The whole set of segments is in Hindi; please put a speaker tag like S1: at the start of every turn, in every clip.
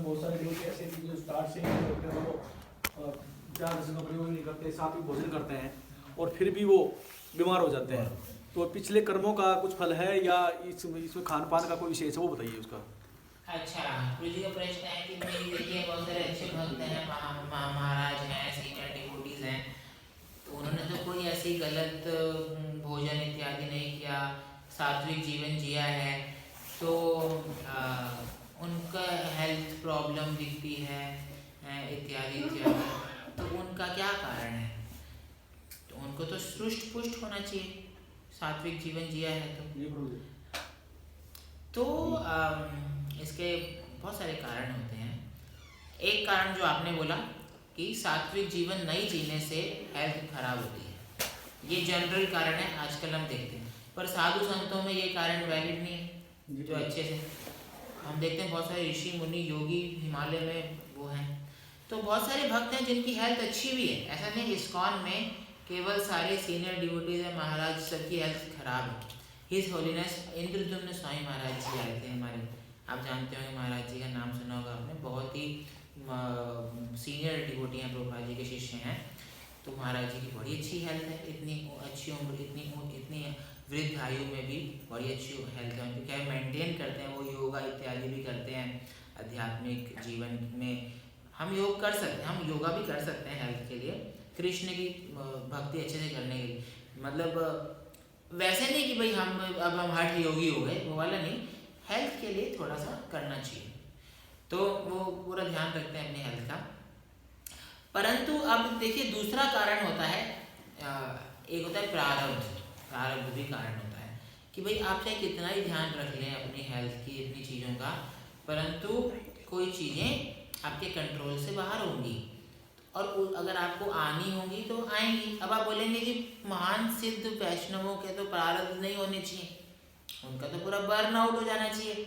S1: बहुत सारे लोग ऐसे हैं जो स्टार्ट से ही होते हैं, वो प्यार का प्रयोग नहीं करते, साथ ही भोजन करते हैं और फिर भी वो बीमार हो जाते हैं। तो पिछले कर्मों का कुछ फल है या इसमें खान पान का कोई विशेष है, वो बताइए उसका।
S2: अच्छा, गुरु जी का प्रश्न है कि भाई देखिए बहुत सारे अच्छे भक्त हैं, महाराज हैं, सीनियर डिवोटीज हैं, तो उन्होंने तो कोई ऐसी गलत भोजन इत्यादि नहीं किया, सात्विक जीवन जिया है, तो उनका हेल्थ प्रॉब्लम दिखती है इत्यादि इत्यादि, तो उनका क्या कारण है? तो उनको तो सृष्ट पुष्ट होना चाहिए, सात्विक जीवन जिया है तो इसके बहुत सारे कारण होते हैं। एक कारण जो आपने बोला कि सात्विक जीवन नहीं जीने से हेल्थ खराब होती है, ये जनरल कारण है, आजकल हम देखते हैं, पर साधु संतों में ये कारण वैलिड नहीं है। जो अच्छे से हम देखते हैं बहुत सारे ऋषि मुनि योगी हिमालय में वो हैं, तो बहुत सारे भक्त हैं जिनकी हेल्थ अच्छी भी है। ऐसा नहीं इस्कॉन में केवल सारे सीनियर डिवोटीज हैं, महाराज सबकी हेल्थ खराब है। हिज होलीनेस इंद्रद्युम्न स्वामी महाराज जी आए थे हमारे, आप जानते होंगे महाराज जी का नाम सुना होगा आपने, बहुत ही सीनियर डिवोटी हैं, प्रभुपाद जी के शिष्य हैं। तो महाराज जी की बड़ी अच्छी हेल्थ है, इतनी अच्छी उम्र, इतनी वृद्ध आयु में भी बड़ी अच्छी हेल्थ है उनकी, क्या मेंटेन करते हैं, वो योगा इत्यादि भी करते हैं। आध्यात्मिक जीवन में हम योग कर सकते हैं, हम योगा भी कर सकते हैं हेल्थ के लिए, कृष्ण की भक्ति अच्छे से करने के लिए, मतलब वैसे नहीं कि भाई हम हठ योगी हो गए, वो वाला नहीं, हेल्थ के लिए थोड़ा सा करना चाहिए, तो वो पूरा ध्यान रखते हैं अपनी हेल्थ का। परंतु अब देखिए दूसरा कारण होता है, एक होता है प्रारब्ध भी कारण होता है कि भाई आप चाहे कितना ही ध्यान रख लें अपनी हेल्थ की, इतनी चीज़ों का, परंतु कोई चीज़ें आपके कंट्रोल से बाहर होंगी और अगर आपको आनी होंगी तो आएंगी। अब आप बोलेंगे कि महान सिद्ध वैष्णवों के तो प्रारब्ध नहीं होने चाहिए, उनका तो पूरा बर्न आउट हो जाना चाहिए,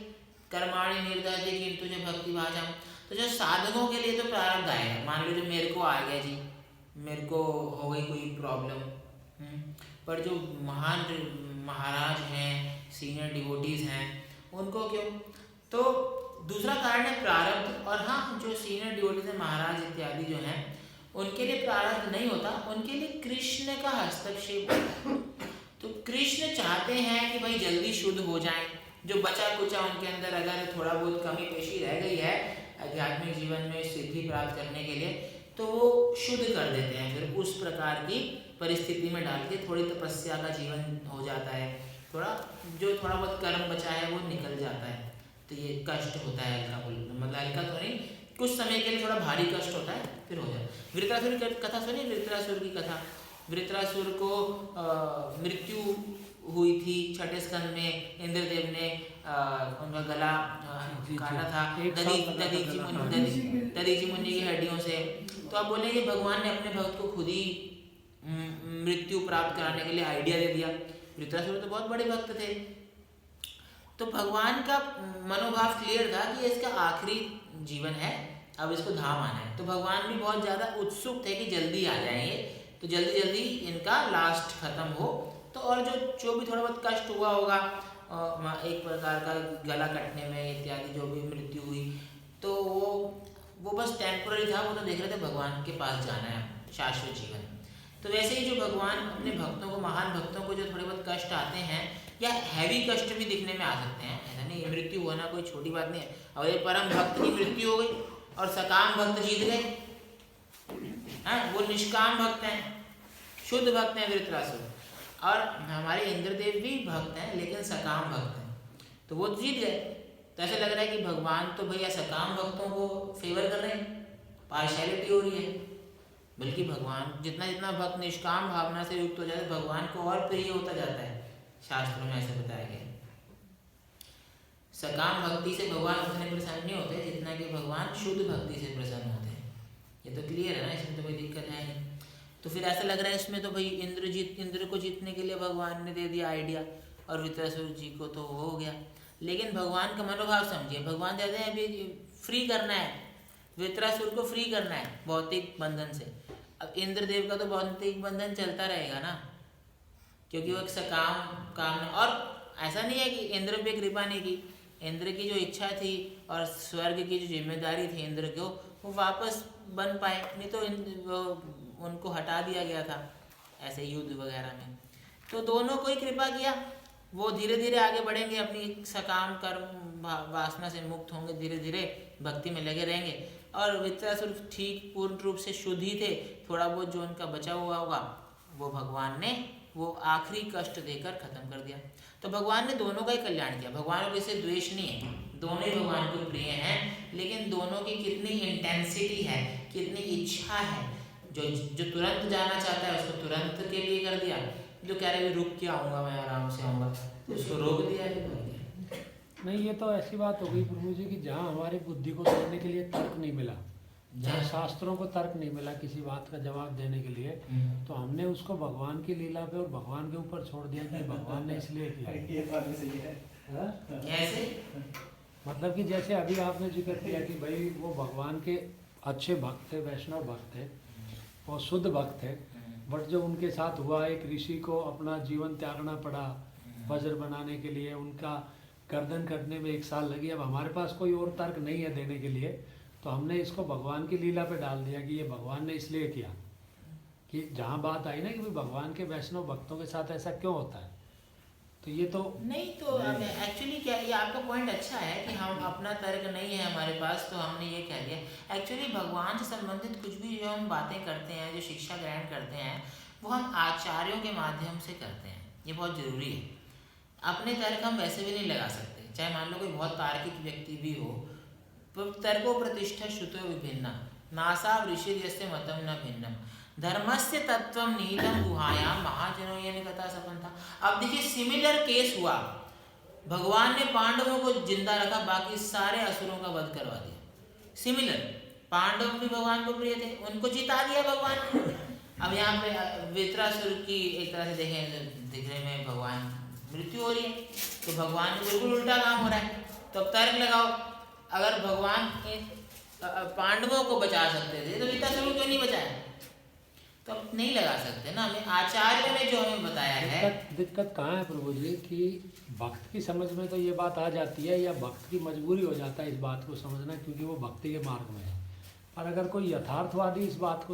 S2: कर्माणि निर्दयते किंतु जो भक्ति भाजम, तो जो साधकों के लिए तो प्रारब्ध आएगा। मान लो जो मेरे को आ गया जी, मेरे को हो गई कोई प्रॉब्लम, पर जो महान महाराज हैं, सीनियर डिवोटीज हैं, उनको क्यों? तो दूसरा कारण है प्रारब्ध। और हाँ, जो सीनियर डिवोटीज हैं, महाराज इत्यादि जो हैं, उनके लिए प्रारब्ध नहीं होता, उनके लिए कृष्ण का हस्तक्षेप होता है। तो कृष्ण चाहते हैं कि भाई जल्दी शुद्ध हो जाएं, जो बचा कुचा उनके अंदर अगर थोड़ा बहुत कमी पेशी रह गई है आध्यात्मिक जीवन में सिद्धि प्राप्त करने के लिए, तो वो शुद्ध कर देते हैं, फिर उस प्रकार की परिस्थिति में डाल के थोड़ी तपस्या का जीवन हो जाता है, थोड़ा बहुत कर्म बचा है वो निकल जाता है। तो ये कष्ट होता है हल्का, मतलब हल्का तो नहीं, कुछ समय के लिए थोड़ा भारी कष्ट होता है, फिर हो जाए। वृत्रासुर की कथा सुनी, वृत्रासुर की कथा, वृत्रासुर को मृत्यु हुई थी छठे स्कंद में, इंद्रदेव ने उनका गला काटा था दधीचि मुनि की हड्डियों से। तो आप बोलेंगे भगवान ने अपने भक्त को खुद ही मृत्यु प्राप्त कराने के लिए आइडिया दे दिया। वृत्रासुर तो बहुत बड़े भक्त थे, तो भगवान का मनोभाव क्लियर था कि इसका आखिरी जीवन है, अब इसको धाम आना है। तो भगवान भी बहुत ज़्यादा उत्सुक थे कि जल्दी आ जाएंगे, तो जल्दी जल्दी इनका लास्ट खत्म हो। तो और जो भी थोड़ा बहुत कष्ट हुआ होगा, एक प्रकार का गला कटने में इत्यादि जो भी मृत्यु हुई, तो वो बस टेम्पोररी था, वो तो देख रहे थे भगवान के पास जाना है शाश्वत जीवन। तो वैसे ही जो भगवान अपने भक्तों को, महान भक्तों को जो थोड़े बहुत कष्ट आते हैं या हैवी कष्ट भी दिखने में आ सकते हैं, ऐसा नहीं, मृत्यु होना कोई छोटी बात नहीं है। और एक परम भक्त की मृत्यु हो गई और सकाम भक्त जीत गए, हाँ, वो निष्काम भक्त हैं, शुद्ध भक्त हैं वृत्रासुर, और हमारे इंद्रदेव भी भक्त हैं लेकिन सकाम भक्त हैं, तो वो जीत गए। तो ऐसा लग रहा है कि भगवान तो भैया सकाम भक्तों को फेवर कर रहे हैं, पार्शियलिटी हो रही है, बल्कि भगवान जितना जितना भक्त निष्काम भावना से युक्त हो जाता है, भगवान को और प्रिय होता जाता है। शास्त्रों में ऐसा बताया गया, सकाम भक्ति से भगवान उतने प्रसन्न नहीं होते जितना कि भगवान शुद्ध भक्ति से प्रसन्न होते हैं। ये तो क्लियर है ना, इसमें तो कोई दिक्कत है नहीं। तो फिर ऐसा लग रहा है इसमें तो भाई इंद्र को जीतने के लिए भगवान ने दे दिया आइडिया, और वृत्रासुर जी को तो हो गया। लेकिन भगवान का मनोभाव समझिए, भगवान कहते हैं अभी फ्री करना है, वृत्रासुर को फ्री करना है भौतिक बंधन से। अब इंद्रदेव का तो भौतिक बंधन चलता रहेगा ना, क्योंकि वो एक सकाम काम, और ऐसा नहीं है कि इंद्र पे कृपा नहीं की, इंद्र की जो इच्छा थी और स्वर्ग की जो जिम्मेदारी थी इंद्र को, वो वापस बन पाए, नहीं तो उनको हटा दिया गया था ऐसे युद्ध वगैरह में। तो दोनों को ही कृपा किया, वो धीरे धीरे आगे बढ़ेंगे, अपनी सकाम कर्म वासना से मुक्त होंगे, धीरे धीरे भक्ति में लगे रहेंगे। और वृत्रासुर ठीक पूर्ण रूप से शुद्ध ही थे, थोड़ा बहुत जो उनका बचा हुआ होगा वो भगवान ने वो आखिरी कष्ट देकर खत्म कर दिया। तो भगवान ने दोनों का ही कल्याण किया, भगवान को इससे द्वेष नहीं है, दोनों ही भगवान को प्रिय हैं, लेकिन दोनों की कितनी इंटेंसिटी है, कितनी इच्छा है। जो तुरंत जाना चाहता है उसको तुरंत के लिए कर दिया, जो कह रहे रुक के आऊँगा मैं आराम से आऊँगा उसको रोक दिया है।
S3: नहीं, ये तो ऐसी बात हो गई प्रभु जी कि जहाँ हमारी बुद्धि को तोड़ने के लिए तर्क नहीं मिला, जहाँ शास्त्रों को तर्क नहीं मिला किसी बात का जवाब देने के लिए, तो हमने उसको भगवान की लीला पे और भगवान के ऊपर छोड़ दिया कि भगवान ने इसलिए किया।
S1: ये बात भी सही है।
S2: कैसे?
S3: मतलब कि जैसे अभी आपने जिक्र किया कि भाई वो भगवान के अच्छे भक्त थे, वैष्णव भक्त थे और शुद्ध भक्त थे, बट जो उनके साथ हुआ, एक ऋषि को अपना जीवन त्यागना पड़ा वज्र बनाने के लिए, उनका गर्दन करने में 1 साल लगी। अब हमारे पास कोई और तर्क नहीं है देने के लिए, तो हमने इसको भगवान की लीला पे डाल दिया कि ये भगवान ने इसलिए किया। कि जहाँ बात आई ना कि भाई भगवान के वैष्णव भक्तों के साथ ऐसा क्यों होता है, तो ये तो
S2: नहीं, तो एक्चुअली क्या, ये आपका पॉइंट अच्छा है कि हम अपना तर्क नहीं है हमारे पास तो हमने ये कह दिया। एक्चुअली भगवान से संबंधित कुछ भी जो हम बातें करते हैं, जो शिक्षा ग्रहण करते हैं, वो हम आचार्यों के माध्यम से करते हैं, ये बहुत ज़रूरी है। अपने तर्क हम वैसे भी नहीं लगा सकते, चाहे मान लो कोई बहुत तार्किक व्यक्ति भी हो। तर्को प्रतिष्ठा श्रुतो विभिन्ना नासा ऋषिर्यस्य मतम न भिन्नम धर्मस्य तत्वम निहितम गुहायाम महाजनो ये कथा सपन था। अब देखिए सिमिलर केस हुआ, भगवान ने पांडवों को जिंदा रखा, बाकी सारे असुरों का वध करवा दिया। सिमिलर, पांडव भी भगवान को प्रिय थे, उनको जिता दिया भगवान ने। अब यहाँ पे वृत्रासुर की एक तरह से देखें दिखने में भगवान मृत्यु हो रही है, तो भगवान को बिल्कुल उल्टा काम हो रहा है। तो अब तर्क लगाओ, अगर भगवान पांडवों को बचा सकते थे तो वृत्रासुर को क्यों नहीं बचाया? तो अब नहीं लगा सकते ना, हमें आचार्य ने जो हमें बताया है।
S3: दिक्कत कहाँ है प्रभु जी कि भक्त की समझ में तो ये बात आ जाती है, या भक्त की मजबूरी हो जाता है इस बात को समझना, क्योंकि वो भक्ति के मार्ग में है। और अगर कोई यथार्थवादी इस बात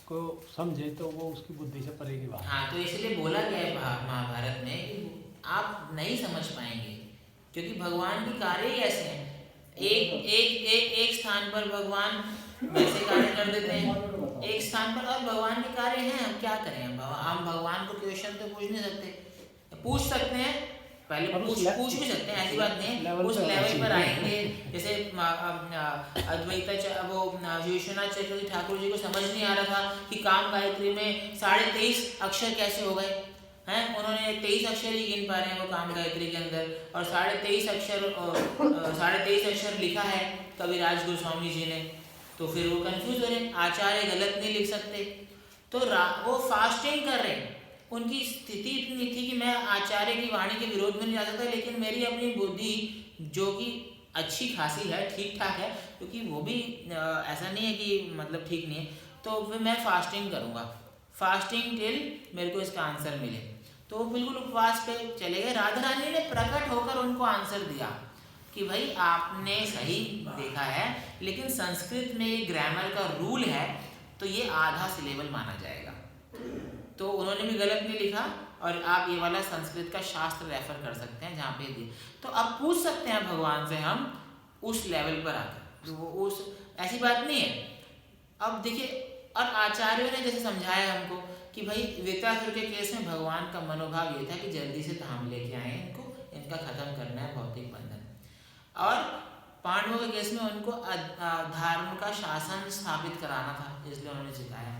S3: को समझे तो वो उसकी बुद्धि से परे की बात।
S2: हाँ, तो इसलिए बोला गया है महाभारत में, आप नहीं समझ पाएंगे क्योंकि भगवान के कार्य ही ऐसे हैं। एक स्थान पर भगवान वैसे कार्य कर देते हैं, एक स्थान पर और भगवान के कार्य हैं। हम क्या करें, हम भगवान को क्वेश्चन तो पूछ नहीं सकते, पूछ सकते हैं पहले, पूछ भी सकते हैं, ऐसी बात नहीं है। उस लेवल पर आएंगे, जैसे अद्वैता वो विश्वनाथ चक्रवर्ती ठाकुर जी को समझ नहीं आ रहा था कि काम गायत्री में 23.5 अक्षर कैसे हो गए हैं। उन्होंने 23 अक्षर ही गिन पा रहे हैं वो काम गायत्री के अंदर, और 23.5 अक्षर लिखा है कविराज गोस्वामी जी ने, तो फिर वो कंफ्यूज हो रहे हैं, आचार्य गलत नहीं लिख सकते। तो वो फास्टिंग कर रहे हैं, उनकी स्थिति इतनी थी कि मैं आचार्य की वाणी के विरोध में नहीं जा सकता, लेकिन मेरी अपनी बुद्धि जो कि अच्छी खासी है, ठीक ठाक है, क्योंकि वो भी ऐसा नहीं है कि मतलब ठीक नहीं है, तो फिर मैं फास्टिंग करूँगा, फास्टिंग टिल मेरे को इसका आंसर मिले। तो वो बिल्कुल उपवास पे चले गए। राधा रानी ने प्रकट होकर उनको आंसर दिया कि भाई आपने सही देखा है, लेकिन संस्कृत में ये ग्रामर का रूल है, तो ये आधा सिलेबल माना जाएगा। तो उन्होंने भी गलत नहीं लिखा, और आप ये वाला संस्कृत का शास्त्र रेफर कर सकते हैं जहाँ पे दिए। तो अब पूछ सकते हैं भगवान से हम उस लेवल पर आकर, तो वो उस ऐसी बात नहीं है। अब देखिए, और आचार्यों ने जैसे समझाया हमको कि भाई वृत्रासुर के केस में भगवान का मनोभाव ये था कि जल्दी से धाम लेके आए, इनका खत्म करना है भौतिक बंधन। और पांडवों के केस में उनको धर्म का शासन स्थापित कराना था, इसलिए उन्होंने जिताया।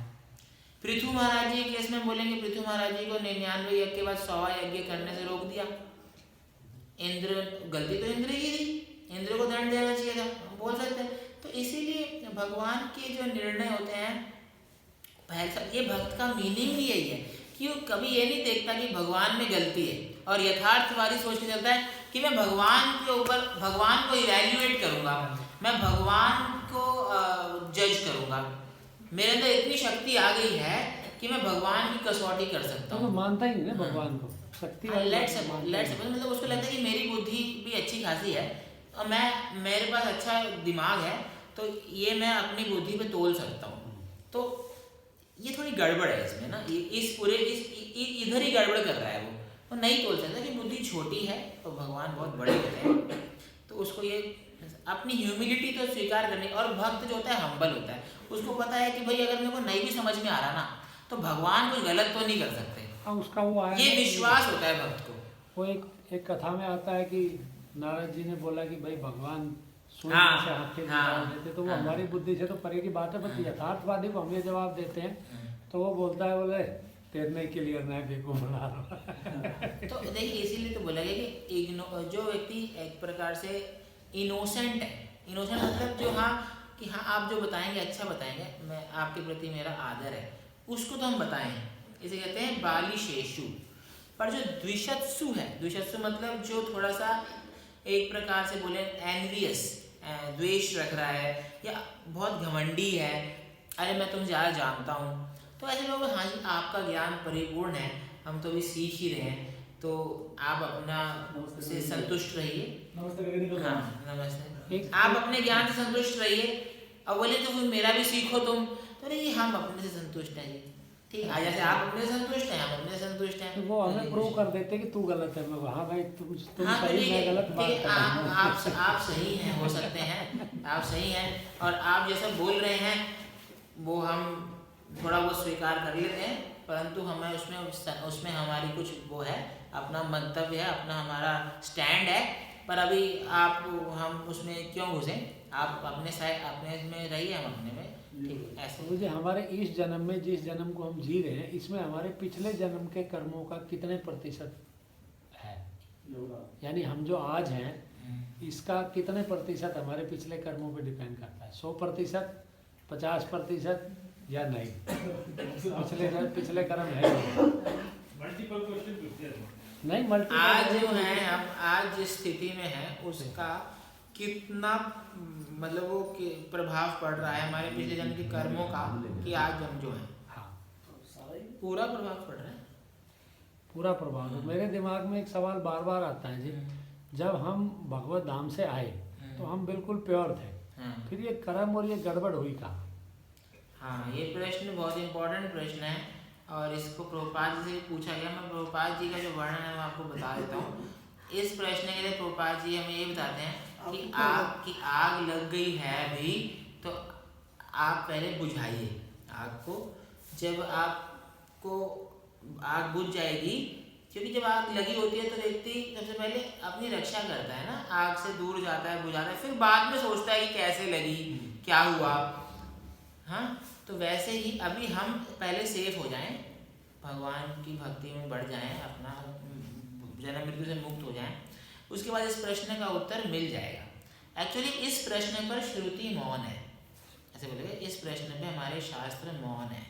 S2: पृथु महाराज जी के केस में बोलेंगे, पृथु महाराज जी को 99 यज्ञ के बाद 100 यज्ञ करने से रोक दिया। इंद्र, गलती तो इंद्र की थी, इंद्र को दंड देना चाहिए था, बोल सकते हैं। तो इसीलिए भगवान के जो निर्णय होते हैं, पहले ये भक्त का मीनिंग भी यही है कि वो कभी ये नहीं देखता कि भगवान में गलती है, और यथार्थवादी सोच के चलता है कि मैं भगवान के ऊपर, भगवान को इवैल्यूएट करूँगा, मैं भगवान को जज करूँगा, मेरे अंदर इतनी शक्ति आ गई है कि मैं भगवान की कसौटी कर सकता हूँ।
S3: तो मानता ही नहीं ना भगवान को, शक्ति
S2: मतलब उसको लगता है कि मेरी बुद्धि भी अच्छी खासी है, मेरे पास अच्छा दिमाग है तो ये मैं अपनी बुद्धि पे तोल सकता हूँ। तो ये थोड़ी गड़बड़ है इसमें ना, इस पूरे इधर ही गड़बड़ कर रहा है वो नहीं तोल सकता कि बुद्धि छोटी है तो भगवान बहुत बड़े होते हैं। तो उसको ये अपनी ह्यूमिलिटी तो स्वीकार करनी, और भक्त जो होता है हम्बल होता है, उसको पता है कि भाई अगर मेरे को नहीं भी समझ में आ रहा ना तो भगवान कुछ गलत तो नहीं कर सकते।
S3: उसका वो आया,
S2: ये विश्वास होता है भक्त को।
S3: वो एक कथा में आता है कि नारद जी ने बोला कि भाई भगवान सूर्य
S2: हाँ,
S3: से आंखें
S2: हाँ,
S3: निकाल देते, तो वो
S2: हाँ,
S3: हमारी बुद्धि से तो परे की बात है, बट यथार्थवादी को हम ये जवाब देते हैं तो वो बोलता है बोले तैरने के लिए मैं बेवकूफ बना रहा हूँ।
S2: तो देखिए इसीलिए तो बोला गया कि जो व्यक्ति एक प्रकार से इनोसेंट है, इनोसेंट मतलब जो कि आप जो बताएंगे अच्छा बताएंगे, मैं आपके प्रति मेरा आदर है, उसको तो हम बताएं, इसे कहते हैं बाली शेषु। पर जो द्विषत्सु है, द्विषत्सु मतलब जो थोड़ा सा एक प्रकार से बोले एनवियस, द्वेष रख रहा है या बहुत घमंडी है, अरे मैं तुम ज़्यादा जानता हूँ, तो ऐसे लोग हाँ जी आपका ज्ञान परिपूर्ण है, हम तो अभी सीख ही रहे हैं, तो आप अपना से संतुष्ट रहिए। हाँ नमस्ते। आप अपने ज्ञान से संतुष्ट रहिए, और बोले तो फिर मेरा भी सीखो तुम, तो नहीं हम अपने से संतुष्ट हैं जी, ठीक है, जैसे आप अपने से संतुष्ट हैं हम अपने से संतुष्ट हैं।
S3: तो वो हमें प्रूव कर देते कि तू गलत है, मैं हाँ भाई तुम
S2: हाँ,
S3: सही, मैं गलत बात कर रहा हूँ।
S2: आप सही हैं, हो सकते हैं आप सही हैं, और आप जैसा बोल रहे हैं वो हम थोड़ा वो स्वीकार कर लेते हैं, परंतु हमें उसमें हमारी कुछ वो है, अपना मंतव्य है, अपना हमारा स्टैंड है, पर अभी हम उसमें क्यों घुसें, आप अपने में रहिए, हम अपने में, ठीक है। ऐसे
S3: मुझे हमारे इस जन्म में जिस जन्म को हम जी रहे हैं, इसमें हमारे पिछले जन्म के कर्मों का कितने प्रतिशत है, यानी हम जो आज हैं इसका कितने प्रतिशत हमारे पिछले कर्मों पे डिपेंड करता है, 100%, 50% या नहीं, पिछले कर्म है
S4: मल्टीपल क्वेश्चन
S3: नहीं, मल्टीपल
S2: आज जो है हम आज जिस स्थिति में है उसका कितना मतलब वो प्रभाव पड़ रहा है हमारे पिछले जन्म के कर्मों का, कि आज हम जो है
S3: हाँ
S2: पूरा प्रभाव पड़ रहा है,
S3: पूरा प्रभाव। मेरे दिमाग में एक सवाल बार बार आता है जी, जब हम भगवत धाम से आए तो हम बिल्कुल प्योर थे, फिर ये कर्म और ये गड़बड़ हुई कहाँ?
S2: हाँ ये प्रश्न बहुत इंपॉर्टेंट प्रश्न है, और इसको प्रभुपाद जी से पूछा गया। मैं प्रभुपाद जी का जो वर्णन है मैं आपको बता देता हूँ। इस प्रश्न के लिए प्रभुपाद जी हमें ये बताते हैं कि आग लग गई है अभी, तो आप पहले बुझाइए आग को। जब आपको आग बुझ जाएगी, क्योंकि जब आग लगी होती है तो व्यक्ति सबसे पहले अपनी रक्षा करता है ना, आग से दूर जाता है, बुझाता है, फिर बाद में सोचता है कि कैसे लगी, क्या हुआ। हाँ, तो वैसे ही अभी हम पहले सेफ हो जाएं, भगवान की भक्ति में बढ़ जाएं, अपना जन्म मृत्यु से मुक्त हो जाएं, उसके बाद इस प्रश्न का उत्तर मिल जाएगा। एक्चुअली इस प्रश्न पर श्रुति मौन है, ऐसे बोलेंगे, इस प्रश्न पे हमारे शास्त्र मौन है।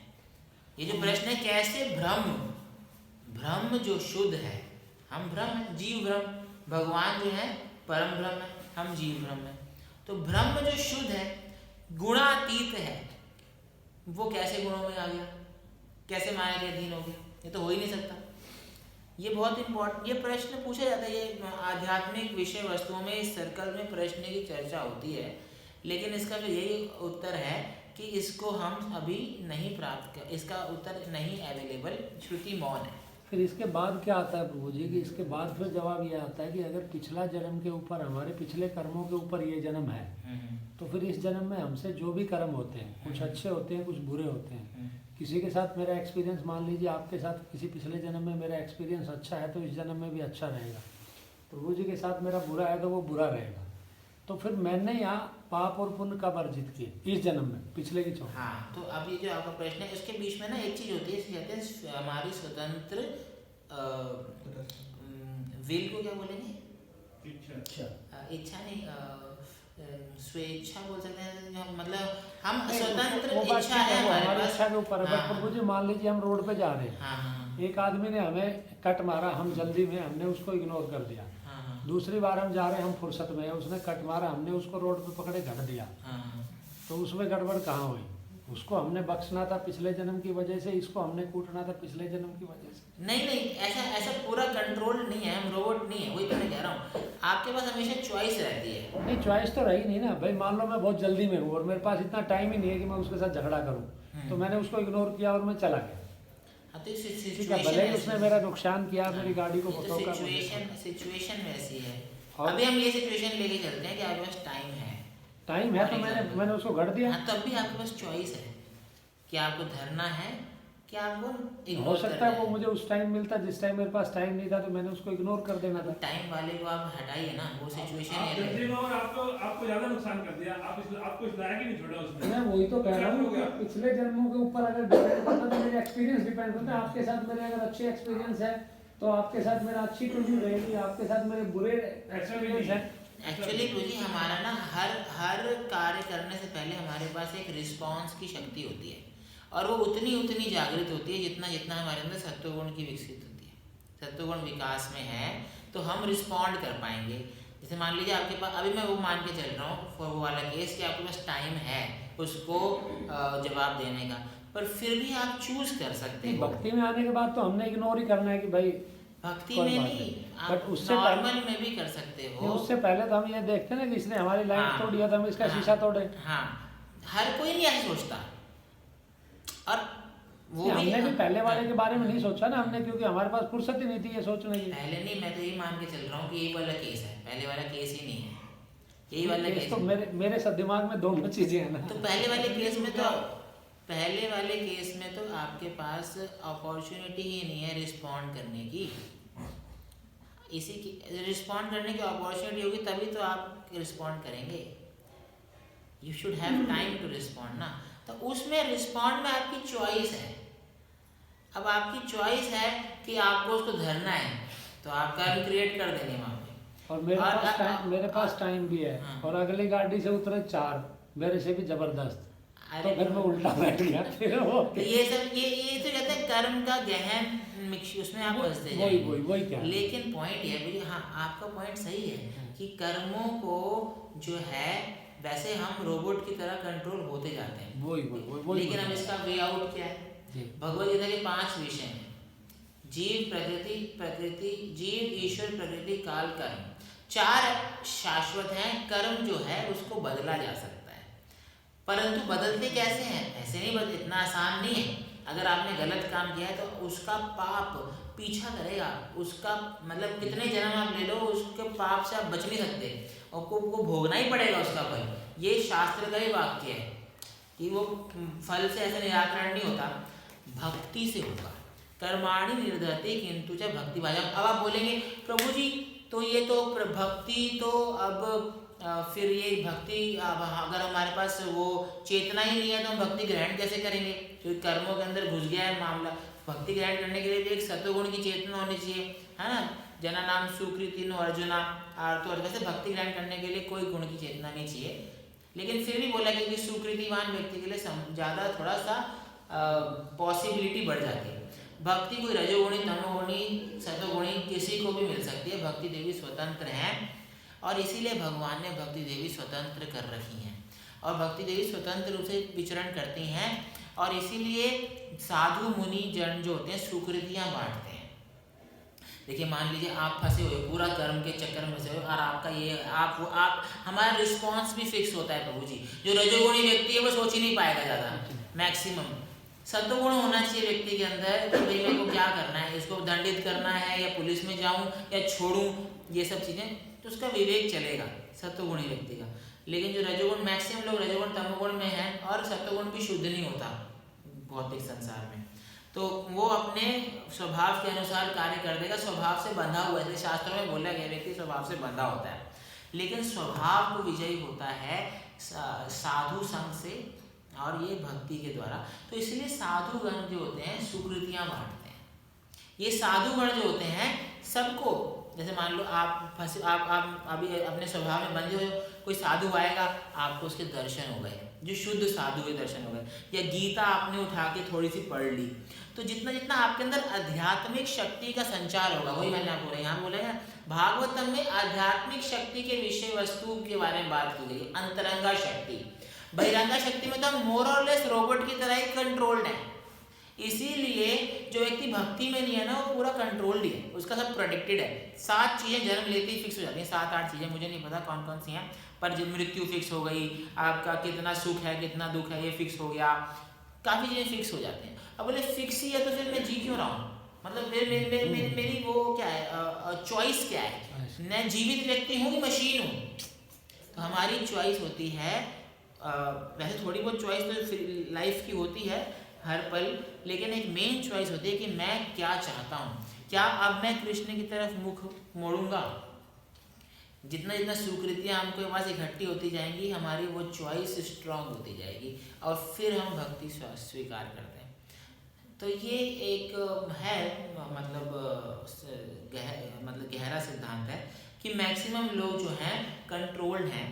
S2: ये जो प्रश्न है कैसे ब्रह्म जो शुद्ध है, हम ब्रह्म है, जीव ब्रह्म, भगवान जो है परम ब्रह्म है, हम जीव ब्रह्म है, तो ब्रह्म जो शुद्ध है, गुणातीत है, वो कैसे गुणों में आ गया, कैसे माया के अधीन हो गया? ये तो हो ही नहीं सकता। ये बहुत इंपॉर्टेंट ये प्रश्न पूछा जाता है। ये आध्यात्मिक विषय वस्तुओं में इस सर्कल में प्रश्न की चर्चा होती है, लेकिन इसका फिर यही उत्तर है कि इसको हम अभी नहीं प्राप्त कर, इसका उत्तर नहीं अवेलेबल, श्रुति मौन है।
S3: फिर इसके बाद क्या आता है प्रभु जी, कि इसके बाद फिर जवाब ये आता है कि अगर पिछला जन्म के ऊपर, हमारे पिछले कर्मों के ऊपर ये जन्म है, तो फिर इस जन्म में हमसे जो भी कर्म होते हैं, कुछ अच्छे होते हैं, कुछ बुरे होते हैं। किसी के साथ मेरा एक्सपीरियंस, मान लीजिए आपके साथ किसी पिछले जन्म में मेरा एक्सपीरियंस अच्छा है, तो इस जन्म में भी अच्छा रहेगा। प्रभु जी के साथ मेरा बुरा है तो वो बुरा रहेगा। तो फिर मैंने यहाँ पाप और पुण्य कब अर्जित किए? इस जन्म में, पिछले की छोड़।
S2: हाँ, तो अब ये जो आपका प्रश्न है, इसके बीच में ना एक चीज होती है, इसे कहते हैं हमारी स्वतंत्र विल को क्या बोलेंगे? इच्छा नहीं, स्वेच्छा बोल सकते हैं, मतलब हम स्वतंत्र इच्छा है हमारे पास,
S3: इच्छा के ऊपर है। प्रभु जी मान लीजिए हम रोड पे जा रहे हैं,
S2: हाँ,
S3: एक आदमी ने हमें कट मारा, हम जल्दी में, हमने उसको इग्नोर कर दिया। दूसरी बार हम जा रहे हैं, हम फुर्सत में है, उसने कट मारा, हमने उसको रोड पे पकड़े घट दिया, तो उसमें गड़बड़ कहाँ हुई? उसको हमने बख्शना था पिछले जन्म की वजह से, इसको हमने कूटना था पिछले जन्म की वजह से।
S2: नहीं, ऐसा पूरा कंट्रोल नहीं है, हम रोबोट नहीं है, वही तो मैं कह रहा हूँ। आपके पास हमेशा चॉइस रहती है।
S3: नहीं, चॉइस तो रही नहीं ना भाई। मान लो मैं बहुत जल्दी में हूँ और मेरे पास इतना टाइम ही नहीं है कि मैं उसके साथ झगड़ा करूँ, तो मैंने उसको इग्नोर किया और मैं चला गया।
S2: हाँ, तो
S3: ठीक है, भले ही उसने मेरा नुकसान किया, मेरी गाड़ी को ठोका।
S2: सिचुएशन वैसी है।
S3: और-
S2: अभी हम ये सिचुएशन लेके चलते हैं कि आपके पास टाइम है।
S3: टाइम है तो मैंने उसको गढ़ दिया।
S2: हाँ, तब भी आपके पास चॉइस है कि आपको धरना है कि आपको
S3: हो
S2: इग्नोर
S3: सकता है वो मुझे उस टाइम मिलता जिस टाइम मेरे पास टाइम नहीं था, तो मैंने उसको इग्नोर कर देना था।
S2: टाइम वाले को आप हटाइए ना, वो सिचुएशन
S4: आप
S2: है।
S4: जल्दी में और आपको ज्यादा नुकसान कर दिया। आपको इस लायक ही नहीं छोड़ा उसने।
S3: मैं वही तो कह रहा हूँ कि पिछले जन्मों के ऊपर अगर डिपेंड करता तो मेरे एक्सपीरियंस डिपेंड करता है। आपके साथ मेरे अगर अच्छे एक्सपीरियंस है तो आपके साथ मेरा अच्छी टूनिंग रहेगी, आपके साथ मेरे बुरे एक्सपीरियंस है।
S2: एक्चुअली जी हमारा ना हर कार्य करने से पहले हमारे पास एक रिस्पॉन्स की शक्ति होती है, और वो उतनी जागृत होती है जितना हमारे अंदर सत्वगुण की विकसित होती है। सत्वगुण विकास में है तो हम रिस्पॉन्ड कर पाएंगे। जैसे मान लीजिए आपके पास, अभी मैं वो मान के चल रहा हूँ वो वाला केस कि आपके पास टाइम है उसको जवाब देने का, पर फिर भी आप चूज कर सकते हो।
S3: भक्ति में आने के बाद तो हमने इग्नोर ही करना है कि भाई
S2: भक्ति
S3: कोई
S2: में
S3: बात
S2: नहीं,
S3: नहीं।
S2: आप
S3: बट उससे
S2: नॉर्मल में भी कर सकते हो।
S3: उससे पहले तो हम ये देखते हैं ना कि इसने हमारी लाइट
S2: हाँ,
S3: तोड़ी है तो हम इसका
S2: हाँ,
S3: शीशा तोड़े।
S2: हाँ, हर कोई नहीं ऐसा सोचता। और वो
S3: हमने भी पहले वाले के बारे में नहीं
S2: हाँ,
S3: सोचा ना हमने, क्योंकि हमारे पास फुर्सत ही नहीं थी ये सोचने की।
S2: पहले नहीं, मैं तो ये मान के चल रहा हूँ कि यही वाला केस है, पहले वाला केस ही नहीं है, यही वाला
S3: केस
S2: केस
S3: तो मेरे सब दिमाग में दोनों चीजें हैं ना।
S2: तो पहले वाले केस में तो आपके पास अपॉर्चुनिटी ही नहीं है रिस्पॉन्ड करने की। इसी की रिस्पॉन्ड करने की अपॉर्चुनिटी होगी तभी तो आप रिस्पॉन्ड करेंगे। You should have time to respond ना। तो उसमें रिस्पॉन्ड में आपकी चॉइस है। अब आपकी चॉइस है कि आपको उसको धरना है तो आप कर्म क्रिएट कर देंगे वहाँ पे।
S3: और मेरे पास टाइम भी है।
S2: हाँ।
S3: और अगली गाड़ी से उतरे 4 मेरे से भी जबरदस्त, तो
S2: अरे
S3: फिर मैं उल्टा बैठ गया। फिर वो
S2: तो ये तो कहते हैं कर्म का गहन मिक्स, उसमें आप फंसते
S3: वही क्या है।
S2: लेकिन पॉइंट ये है, हाँ आपका पॉइंट सही है कि कर्मों को जो है वैसे हम रोबोट की तरह कंट्रोल होते जाते हैं।
S3: वही
S2: लेकिन अब इसका वे आउट क्या है? भगवद गीता के 5 विषय हैं। जीव, प्रकृति, जीव, ईश्वर, प्रकृति, काल, कर्म। 4 शाश्वत हैं। कर्म जो है उसको बदला जा सकता है, परंतु बदलते कैसे हैं? ऐसे नहीं बदल, इतना आसान नहीं है। अगर आपने गलत काम किया है तो उसका पाप पीछा करेगा। उसका मतलब कितने जन्म आप ले लो, उसके पाप से आप बच नहीं सकते, आपको वो भोगना ही पड़ेगा उसका फल। ये शास्त्र का ही वाक्य है कि वो फल से ऐसे निराकरण नहीं होता, भक्ति से होगा। कर्माणि निर्दहते किंतु च भक्ति भाजम। अब आप बोलेंगे प्रभु जी तो ये तो भक्ति तो अब फिर ये भक्ति अगर हमारे पास वो चेतना ही नहीं है तो हम भक्ति ग्रहण कैसे करेंगे? क्योंकि कर्मों के अंदर घुस गया है मामला। भक्ति ग्रहण करने के लिए भी एक सत्वगुण की चेतना होनी चाहिए, है ना। जना नाम सुकृति नो अर्जुना आर्तो। वैसे भक्ति ग्रहण करने के लिए कोई गुण की चेतना नहीं चाहिए, लेकिन फिर भी बोला कि सुकृतिवान व्यक्ति के लिए ज़्यादा थोड़ा सा पॉसिबिलिटी बढ़ जाती है। भक्ति कोई रजोगुणी, तमोगुणी, सतोगुणी किसी को भी मिल सकती है। भक्ति देवी स्वतंत्र हैं और इसीलिए भगवान ने भक्ति देवी स्वतंत्र कर रखी हैं और भक्ति देवी स्वतंत्र रूप से विचरण करती हैं। और इसीलिए साधु मुनि जन जो होते हैं सुकृतियाँ बांटते हैं। देखिए मान लीजिए आप फंसे हुए पूरा कर्म के चक्कर में फंसे हुए और आपका ये आप हमारा रिस्पॉन्स भी फिक्स होता है प्रभु जी। जो रजोगुणी व्यक्ति है वो सोच ही नहीं पाएगा ज़्यादा, मैक्सिमम। सत्वगुण होना चाहिए व्यक्ति के अंदर कि भाई मेरे को क्या करना है, इसको दंडित करना है या पुलिस में जाऊं या छोड़ूं, ये सब चीज़ें, तो उसका विवेक चलेगा सत्वगुणी व्यक्ति का। लेकिन जो रजोगुण, मैक्सिमम लोग रजोगुण तमोगुण में हैं और सत्वगुण भी शुद्ध नहीं होता भौतिक संसार में, तो वो अपने स्वभाव के अनुसार कार्य कर देगा। स्वभाव से बंधा हुआ है, शास्त्रों में बोला गया व्यक्ति स्वभाव से बंधा होता है, लेकिन स्वभाव को विजयी होता है साधु संग से और ये भक्ति के द्वारा। तो इसलिए साधुगण जो होते हैं सुकृतियाँ बांटते हैं। ये साधुगण जो होते हैं सबको, जैसे मान लो आप फंसे, आप अभी अपने स्वभाव में बंधे हुए, कोई साधु आएगा आपको उसके दर्शन हो गए, जो शुद्ध साधु के दर्शन हो गए, या गीता आपने उठा के थोड़ी सी पढ़ ली, तो जितना जितना आपके अंदर आध्यात्मिक शक्ति का संचार होगा, वही मैंने आपको यहाँ बोला है। भागवतम में आध्यात्मिक शक्ति के विषय वस्तु के बारे में बात की गई, अंतरंगा शक्ति। बहिरंगा शक्ति में तो हम मोर और लेस रोबोट की तरह ही कंट्रोल्ड है, इसीलिए जो व्यक्ति भक्ति में नहीं है ना, वो पूरा कंट्रोल्ड ही है, उसका सब प्रोडिक्टेड है। 7 चीज़ें जन्म लेते ही फिक्स हो जाती हैं, 7-8 चीज़ें, मुझे नहीं पता कौन कौन सी हैं, पर जब मृत्यु फिक्स हो गई, आपका कितना सुख है कितना दुख है ये फिक्स हो गया, काफ़ी चीज़ें फिक्स हो जाती हैं। अब बोले फिक्स ही है तो फिर मैं जी क्यों रहा हूँ, मतलब मेरी वो क्या है, चॉइस क्या है, मैं जीवित व्यक्ति हूँ कि मशीन हूँ। तो हमारी चॉइस होती है, वैसे थोड़ी बहुत चॉइस तो लाइफ की होती है हर पल, लेकिन एक मेन चॉइस होती है कि मैं क्या चाहता हूँ। क्या अब मैं कृष्ण की तरफ मुख मोड़ूंगा? जितना जितना स्वीकृतियाँ हमको पास इकट्ठी होती जाएंगी, हमारी वो चॉइस स्ट्रांग होती जाएगी और फिर हम भक्ति स्वीकार करते हैं। तो ये एक है मतलब गहरा सिद्धांत है कि मैक्सिमम लोग जो हैं कंट्रोल्ड हैं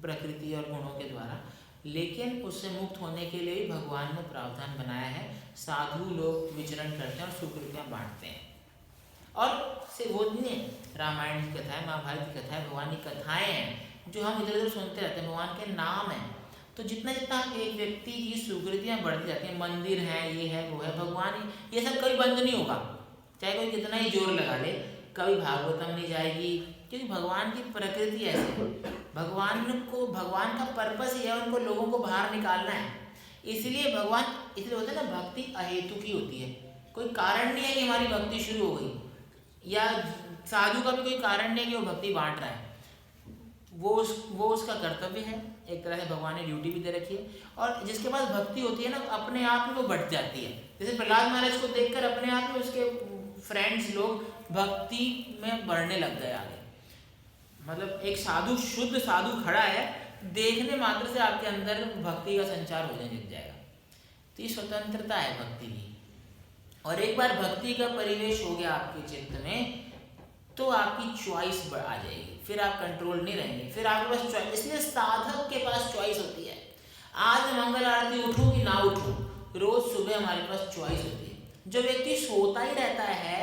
S2: प्रकृति और गुणों के द्वारा, लेकिन उससे मुक्त होने के लिए भी भगवान ने प्रावधान बनाया है। साधु लोग विचरण करते हैं और सुकृतियाँ बांटते हैं। और सिर्फ वो नहीं है, रामायण की कथाएं, महाभारत की कथाएं, भगवान की कथाएं हैं जो हम इधर उधर सुनते रहते हैं, भगवान के नाम हैं। तो जितना जितना एक व्यक्ति की सुकृतियाँ बढ़ती जाती हैं, मंदिर है, ये है, वो है, भगवान, ये सब कभी बंद नहीं होगा, चाहे कोई कितना ही जोर लगा ले, कभी भागवतम नहीं जाएगी, क्योंकि भगवान की प्रकृति ऐसी है। भगवान का पर्पस ही है उनको लोगों को बाहर निकालना है। इसलिए इसलिए होता है ना, भक्ति अहेतु की होती है, कोई कारण नहीं है कि हमारी भक्ति शुरू हो गई, या साधु का भी कोई कारण नहीं है कि वो भक्ति बांट रहा है, वो उसका कर्तव्य है, एक तरह से भगवान ने ड्यूटी भी दे रखी है। और जिसके पास भक्ति होती है ना, अपने आप में वो बढ़ जाती है। जैसे प्रहलाद महाराज को देखकर अपने आप में उसके फ्रेंड्स लोग भक्ति में बढ़ने लग गए आगे। मतलब एक साधु, शुद्ध साधु खड़ा है, देखने मात्र से आपके अंदर भक्ति का संचार होने लग जाएगा। तो ये स्वतंत्रता है भक्ति की। और एक बार भक्ति का परिवेश हो गया आपके चित्त में, तो आपकी चॉइस आ जाएगी, फिर आप कंट्रोल नहीं रहेंगे, फिर आपके पास चॉइस। इसलिए साधक के पास चॉइस होती है, आज मैं मंगल आरती उठूं कि ना उठूं, रोज सुबह हमारे पास चॉइस होती है। जो व्यक्ति सोता ही रहता है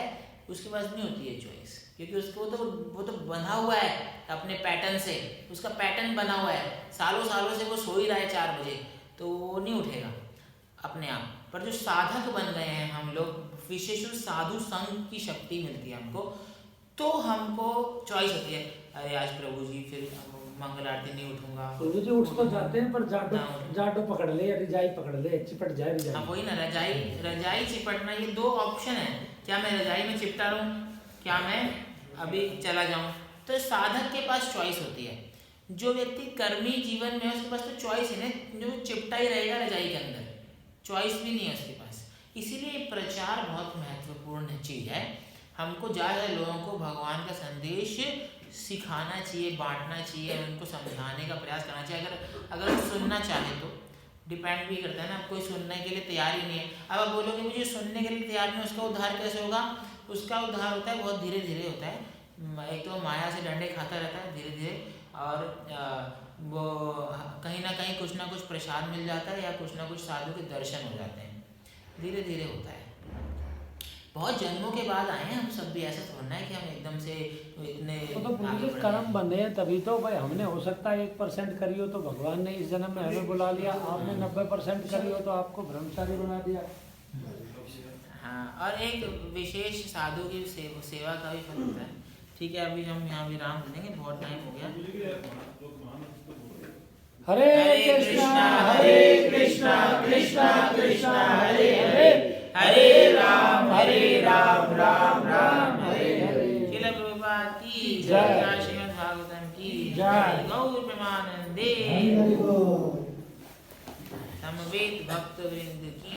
S2: उसके पास नहीं होती है चॉइस, क्योंकि उसको वो तो बंधा हुआ है अपने पैटर्न से, उसका पैटर्न बना हुआ है, सालों सालों से वो सो ही रहा है 4 बजे, तो वो नहीं उठेगा अपने आप। पर जो साधक बन गए हैं हम लोग, विशेष साधु संघ की शक्ति मिलती है हमको, तो हमको चॉइस होती है, अरे आज प्रभु जी फिर मंगल आरती नहीं उठूंगा।
S3: प्रभु जी उठ तो जाते हैं, पर जाडो पकड़ ले, रजाई पकड़ ले, चिपट जाए रजाई।
S2: हाँ वही ना, रजाई चिपटना, ये 2 ऑप्शन है, क्या मैं रजाई में चिपटा रहूं, क्या मैं अभी चला जाऊं। तो साधक के पास चॉइस होती है। जो व्यक्ति कर्मी जीवन में है उसके पास तो चॉइस है ना, जो चिपटा ही रहेगा रजाई के अंदर, चॉइस भी नहीं है उसके पास। इसीलिए प्रचार बहुत महत्वपूर्ण चीज़ है। हमको ज़्यादा लोगों को भगवान का संदेश सिखाना चाहिए, बांटना चाहिए, उनको समझाने का प्रयास करना चाहिए। अगर वो सुनना चाहे तो, डिपेंड भी करता है ना, कोई सुनने के लिए तैयार ही नहीं है। अब आप बोलोगे मुझे सुनने के लिए तैयार नहीं, उसका उद्धार कैसे होगा? उसका उद्धार होता है बहुत धीरे धीरे होता है। एक तो माया से डंडे खाता रहता है धीरे धीरे, और वो कहीं ना कहीं कुछ ना कुछ प्रसाद मिल जाता है, या कुछ ना कुछ साधु के दर्शन हो जाते हैं, धीरे धीरे होता है। बहुत जन्मों के बाद आए हैं हम सब भी, ऐसा थोड़ा है कि हम एकदम से इतने
S3: तो कर्म बंधे हैं, तभी तो भाई हमने हो सकता है 1% करी हो तो भगवान ने इस जन्म में हमें बुला लिया, आपने 90% करी हो तो आपको ब्रह्मचारी बना दिया।
S2: हाँ, और एक विशेष साधु की सेवा का भी फल होता है। ठीक है, अभी हम यहाँ विराम दे देंगे, बहुत टाइम हो गया।
S3: हरे कृष्णा कृष्णा कृष्णा हरे हरे,
S2: हरे राम राम राम हरे हरे। श्रील प्रभुपाद की जय, श्रीमद् भागवतम की जय, गौर प्रेमानंदे, समवेत भक्त वृंद की